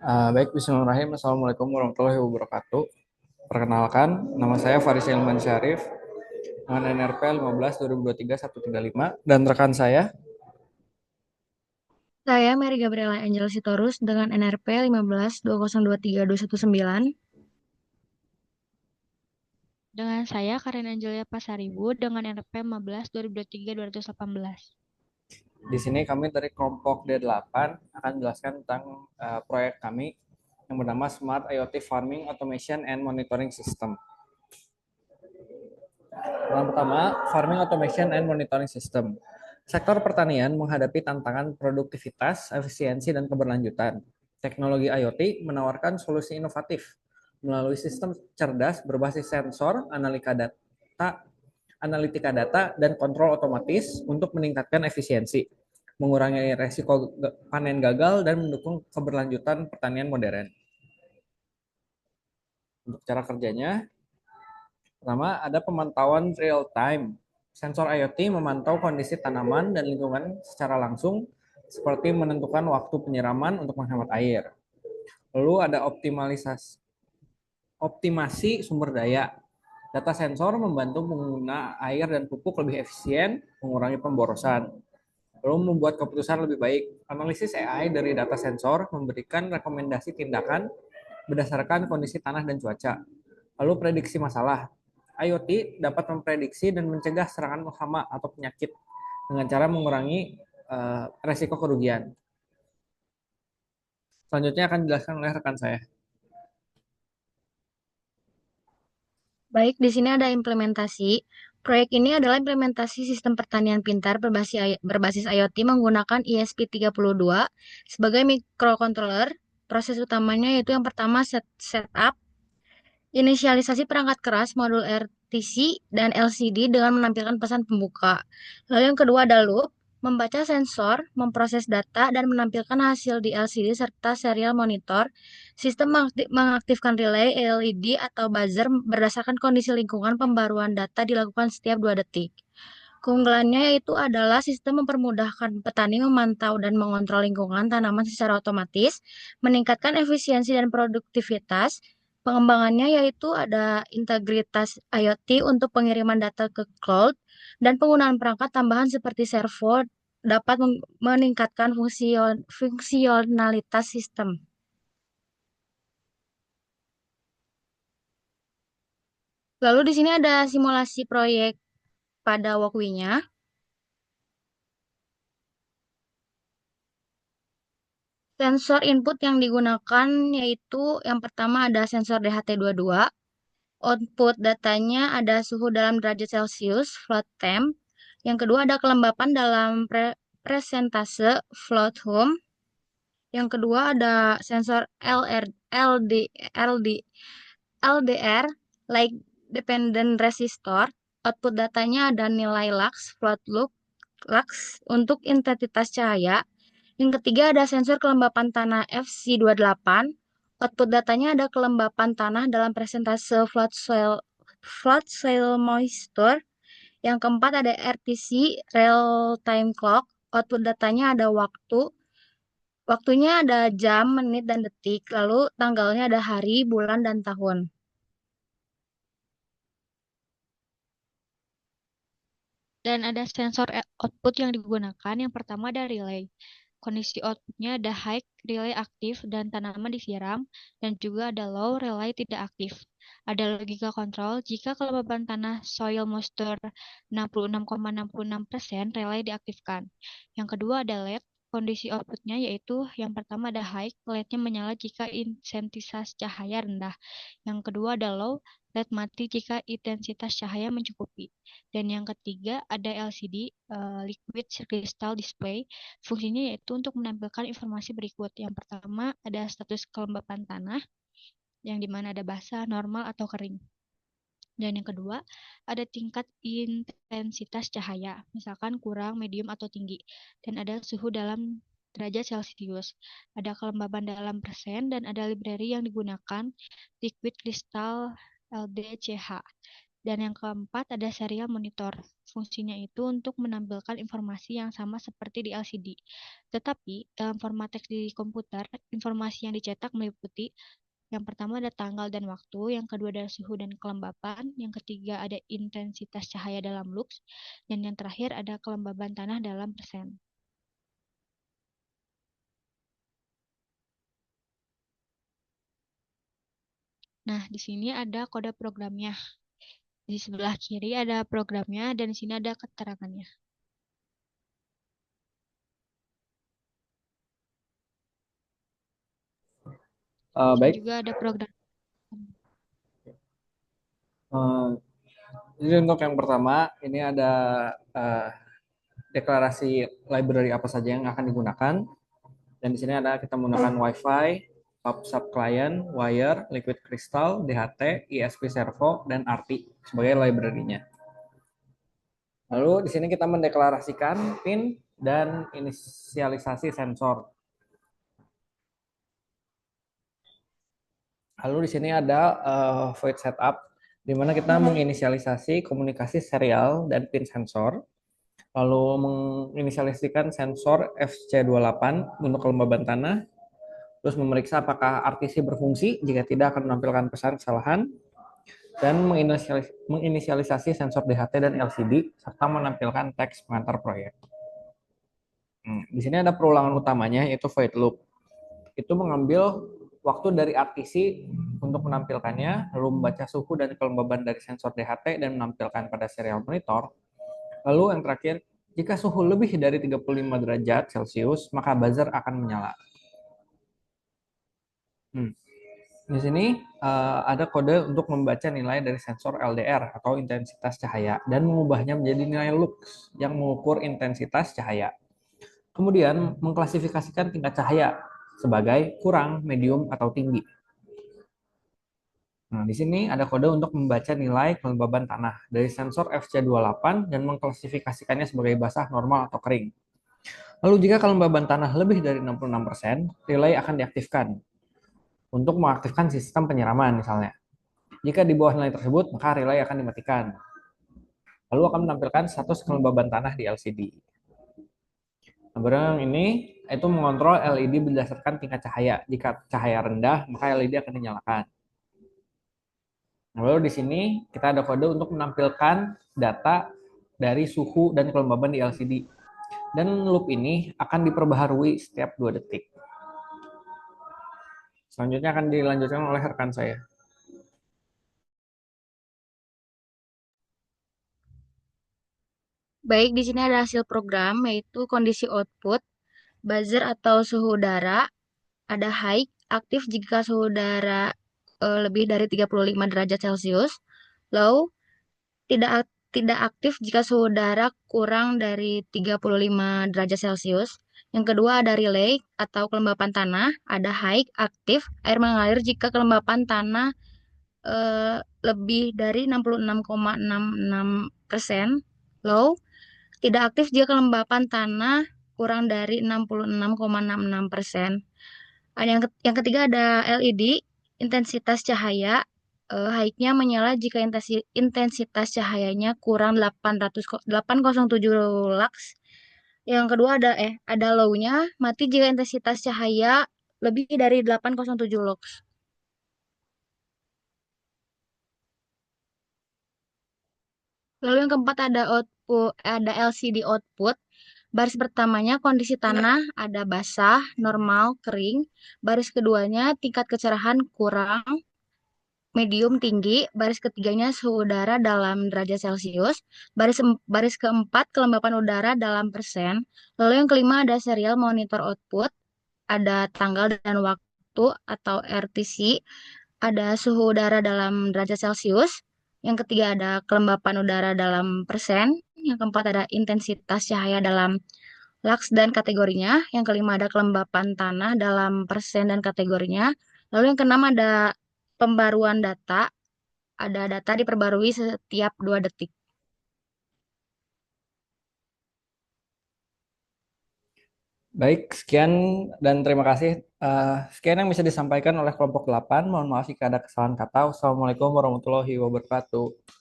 Baik, bismillahirrahmanirrahim. Assalamualaikum warahmatullahi wabarakatuh. Perkenalkan, nama saya Faris Ilman Syarif dengan NRP 15 2023 135 dan rekan saya. Saya Mary Gabriela Angel Sitorus dengan NRP 15 2023 219. Dengan saya Karen Angelia Pasaribu dengan NRP 15 2023 218. Di sini kami dari kelompok D8 akan menjelaskan tentang proyek kami yang bernama Smart IoT Farming Automation and Monitoring System. Yang pertama, Farming Automation and Monitoring System. Sektor pertanian menghadapi tantangan produktivitas, efisiensi, dan keberlanjutan. Teknologi IoT menawarkan solusi inovatif melalui sistem cerdas berbasis sensor, analitika data, dan kontrol otomatis untuk meningkatkan efisiensi, mengurangi resiko panen gagal, dan mendukung keberlanjutan pertanian modern. Untuk cara kerjanya, pertama, ada pemantauan real time. Sensor IoT memantau kondisi tanaman dan lingkungan secara langsung, seperti menentukan waktu penyiraman untuk menghemat air. Lalu ada optimasi sumber daya. Data sensor membantu pengguna air dan pupuk lebih efisien, mengurangi pemborosan, lalu membuat keputusan lebih baik. Analisis AI dari data sensor memberikan rekomendasi tindakan berdasarkan kondisi tanah dan cuaca. Lalu prediksi masalah. IoT dapat memprediksi dan mencegah serangan hama atau penyakit dengan cara mengurangi resiko kerugian. Selanjutnya akan dijelaskan oleh rekan saya. Baik, di sini ada implementasi. Proyek ini adalah implementasi sistem pertanian pintar berbasis IoT menggunakan ESP32 sebagai microcontroller. Proses utamanya yaitu yang pertama setup, inisialisasi perangkat keras modul RTC dan LCD dengan menampilkan pesan pembuka. Lalu yang kedua ada loop, membaca sensor, memproses data, dan menampilkan hasil di LCD serta serial monitor. Sistem mengaktifkan relay, LED, atau buzzer berdasarkan kondisi lingkungan. Pembaruan data dilakukan setiap 2 detik. Keunggulannya yaitu adalah sistem mempermudahkan petani memantau dan mengontrol lingkungan tanaman secara otomatis, meningkatkan efisiensi dan produktivitas. Pengembangannya yaitu ada integritas IoT untuk pengiriman data ke cloud dan penggunaan perangkat tambahan seperti servo dapat meningkatkan fungsionalitas sistem. Lalu di sini ada simulasi proyek pada Walkwinya. Sensor input yang digunakan yaitu yang pertama ada sensor DHT22. Output datanya ada suhu dalam derajat Celcius, float temp. Yang kedua ada kelembapan dalam presentase, float hum. Yang kedua ada sensor LD, LD, LDR, like dependent resistor. Output datanya ada nilai lux, float loop, lux untuk intensitas cahaya. Yang ketiga ada sensor kelembapan tanah FC28. Output datanya ada kelembapan tanah dalam persentase flood soil moisture. Yang keempat ada RTC, real time clock. Output datanya ada waktu. Waktunya ada jam, menit, dan detik. Lalu tanggalnya ada hari, bulan, dan tahun. Dan ada sensor output yang digunakan. Yang pertama ada relay. Kondisi outputnya ada high, relay aktif, dan tanaman disiram. Dan juga ada low, relay tidak aktif. Ada logika kontrol. Jika kelembaban tanah soil moisture 66,66%, relay diaktifkan. Yang kedua ada LED. Kondisi outputnya yaitu yang pertama ada high, LED-nya menyala jika intensitas cahaya rendah. Yang kedua ada low, LED mati jika intensitas cahaya mencukupi. Dan yang ketiga ada LCD, Liquid Crystal Display. Fungsinya yaitu untuk menampilkan informasi berikut. Yang pertama ada status kelembapan tanah, yang dimana ada basah, normal, atau kering. Dan yang kedua, ada tingkat intensitas cahaya, misalkan kurang, medium, atau tinggi. Dan ada suhu dalam derajat Celcius. Ada kelembaban dalam persen, dan ada library yang digunakan, Liquid Crystal LDCH. Dan yang keempat ada serial monitor. Fungsinya itu untuk menampilkan informasi yang sama seperti di LCD. Tetapi dalam format teks di komputer, informasi yang dicetak meliputi yang pertama ada tanggal dan waktu, yang kedua ada suhu dan kelembapan, yang ketiga ada intensitas cahaya dalam lux, dan yang terakhir ada kelembaban tanah dalam persen. Nah, di sini ada kode programnya. Di sebelah kiri ada programnya dan di sini ada keterangannya. Di sini Baik, juga ada program. eh, jadi untuk yang pertama ini ada eh, deklarasi library apa saja yang akan digunakan. Dan di sini ada kita menggunakan Wi-Fi, PubSub Client, Wire, Liquid Crystal, DHT, ISP Servo, dan RT sebagai library-nya. Lalu di sini kita mendeklarasikan PIN dan inisialisasi sensor. Lalu di sini ada void setup, di mana kita menginisialisasi komunikasi serial dan PIN sensor, lalu menginisialisasikan sensor FC28 untuk kelembaban tanah, terus memeriksa apakah RTC berfungsi, jika tidak akan menampilkan pesan kesalahan, dan menginisialisasi sensor DHT dan LCD, serta menampilkan teks pengantar proyek. Di sini ada perulangan utamanya, yaitu void loop. Itu mengambil waktu dari RTC untuk menampilkannya, lalu membaca suhu dan kelembaban dari sensor DHT dan menampilkan pada serial monitor. Lalu yang terakhir, jika suhu lebih dari 35 derajat Celcius, maka buzzer akan menyala. Di sini ada kode untuk membaca nilai dari sensor LDR atau intensitas cahaya dan mengubahnya menjadi nilai lux yang mengukur intensitas cahaya. Kemudian mengklasifikasikan tingkat cahaya sebagai kurang, medium, atau tinggi. Nah, di sini ada kode untuk membaca nilai kelembaban tanah dari sensor FC28 dan mengklasifikasikannya sebagai basah, normal, atau kering. Lalu jika kelembaban tanah lebih dari 66%, relay akan diaktifkan untuk mengaktifkan sistem penyiraman misalnya. Jika di bawah nilai tersebut, maka relay akan dimatikan. Lalu akan menampilkan status kelembaban tanah di LCD. Nah, yang ini itu mengontrol LED berdasarkan tingkat cahaya. Jika cahaya rendah, maka LED akan dinyalakan. Lalu di sini kita ada kode untuk menampilkan data dari suhu dan kelembaban di LCD. Dan loop ini akan diperbaharui setiap 2 detik. Selanjutnya akan dilanjutkan oleh rekan saya. Baik, di sini ada hasil program, yaitu kondisi output, buzzer atau suhu udara, ada high, aktif jika suhu udara lebih dari 35 derajat Celcius, low, tidak aktif jika suhu udara kurang dari 35 derajat Celcius. Yang kedua ada relay atau kelembapan tanah, ada high, aktif, air mengalir jika kelembapan tanah lebih dari 66,66%, low, tidak aktif jika kelembapan tanah kurang dari 66,66%. Yang ketiga ada LED, intensitas cahaya. High-nya menyala jika intensitas cahayanya kurang 807 lux. Yang kedua ada low-nya, mati jika intensitas cahaya lebih dari 807 lux. Lalu yang keempat ada LCD output. Baris pertamanya kondisi tanah ada basah, normal, kering. Baris keduanya tingkat kecerahan kurang, medium, tinggi. Baris ketiganya suhu udara dalam derajat Celcius. Baris keempat kelembapan udara dalam persen. Lalu yang kelima ada serial monitor output, ada tanggal dan waktu atau RTC, ada suhu udara dalam derajat Celcius. Yang ketiga ada kelembapan udara dalam persen. Yang keempat ada intensitas cahaya dalam lux dan kategorinya. Yang kelima ada kelembapan tanah dalam persen dan kategorinya. Lalu yang keenam ada pembaruan data. Ada data diperbarui setiap 2 detik. Baik, sekian dan terima kasih. Sekian yang bisa disampaikan oleh kelompok 8. Mohon maaf jika ada kesalahan kata. Wassalamualaikum warahmatullahi wabarakatuh.